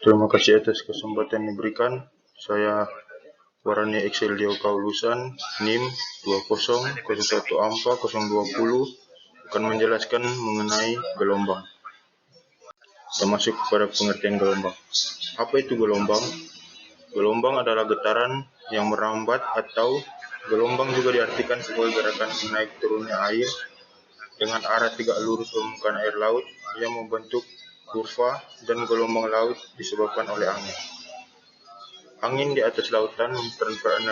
Terima kasih atas kesempatan yang diberikan. Saya Warani Exceldio Kaulusan, NIM 20014020 akan menjelaskan mengenai gelombang, termasuk pada pengertian gelombang. Apa itu gelombang? Gelombang adalah getaran yang merambat, atau gelombang juga diartikan sebagai gerakan naik turunnya air dengan arah tegak lurus permukaan air laut yang membentuk kurva, dan gelombang laut disebabkan oleh angin. Angin di atas lautan mentransfer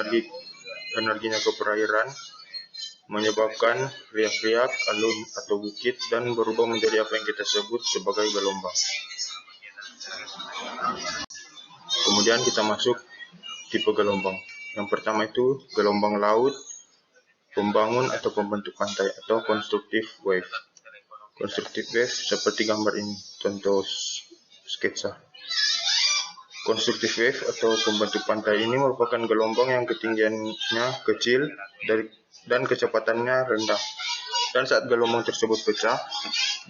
energinya ke perairan, menyebabkan riak-riak, alun atau bukit, dan berubah menjadi apa yang kita sebut sebagai gelombang. Kemudian kita masuk tipe gelombang. Yang pertama itu gelombang laut, pembangun atau pembentuk pantai, atau constructive wave. Constructive wave seperti gambar ini, contoh sketsa. Constructive wave atau pembentuk pantai ini merupakan gelombang yang ketinggiannya kecil dan kecepatannya rendah. Dan saat gelombang tersebut pecah,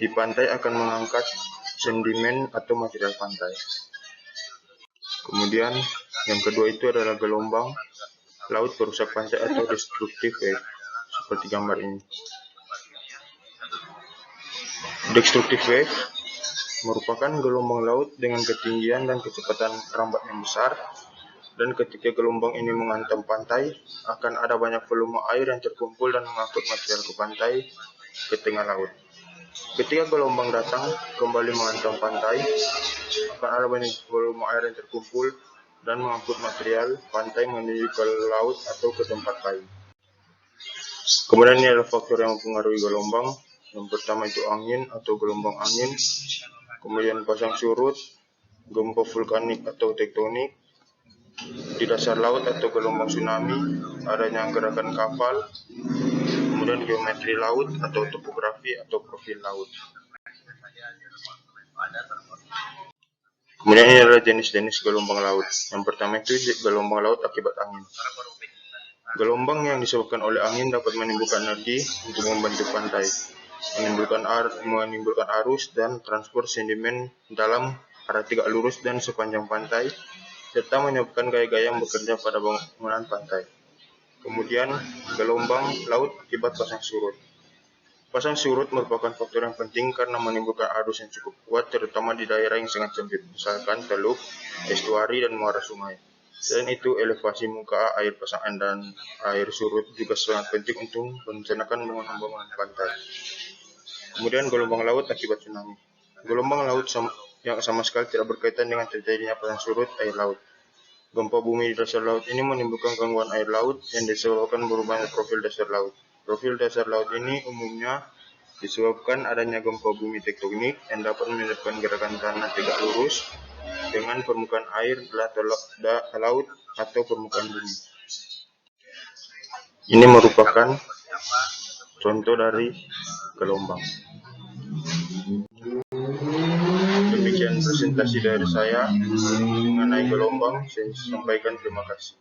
di pantai akan mengangkat sedimen atau material pantai. Kemudian yang kedua itu adalah gelombang laut perusak pantai atau destructive wave, seperti gambar ini. Destructive wave merupakan gelombang laut dengan ketinggian dan kecepatan rambat yang besar, dan ketika gelombang ini menghantam pantai, akan ada banyak volume air yang terkumpul dan mengangkut material ke pantai ke tengah laut. Ketika gelombang datang kembali menghantam pantai, akan ada banyak volume air yang terkumpul dan mengangkut material pantai menuju ke laut atau ke tempat lain. Kemudian ini adalah faktor yang mempengaruhi gelombang. Yang pertama itu angin atau gelombang angin, kemudian pasang surut, gempa vulkanik atau tektonik, di dasar laut atau gelombang tsunami, adanya gerakan kapal, kemudian geometri laut atau topografi atau profil laut. Kemudian ini adalah jenis-jenis gelombang laut. Yang pertama itu gelombang laut akibat angin. Gelombang yang disebabkan oleh angin dapat menimbulkan energi untuk membentuk pantai, menimbulkan arus dan transport sedimen dalam arah tegak lurus dan sepanjang pantai, serta menyebabkan gaya-gaya yang bekerja pada bangunan pantai. Kemudian gelombang laut akibat pasang surut. Pasang surut merupakan faktor yang penting karena menimbulkan arus yang cukup kuat, terutama di daerah yang sangat sempit, misalkan teluk, estuari, dan muara sungai. Selain itu, elevasi muka air pasangan dan air surut juga sangat penting untuk merencanakan bangunan-bangunan pantai. Kemudian gelombang laut akibat tsunami. Gelombang laut yang sama sekali tidak berkaitan dengan terjadinya pasang surut air laut. Gempa bumi di dasar laut ini menimbulkan gangguan air laut yang disebabkan berubahnya profil dasar laut. Profil dasar laut ini umumnya disebabkan adanya gempa bumi tektonik yang dapat menyebabkan gerakan tanah tegak lurus dengan permukaan air di laut atau permukaan bumi. Ini merupakan contoh dari gelombang. Demikian presentasi dari saya mengenai gelombang. Saya sampaikan terima kasih.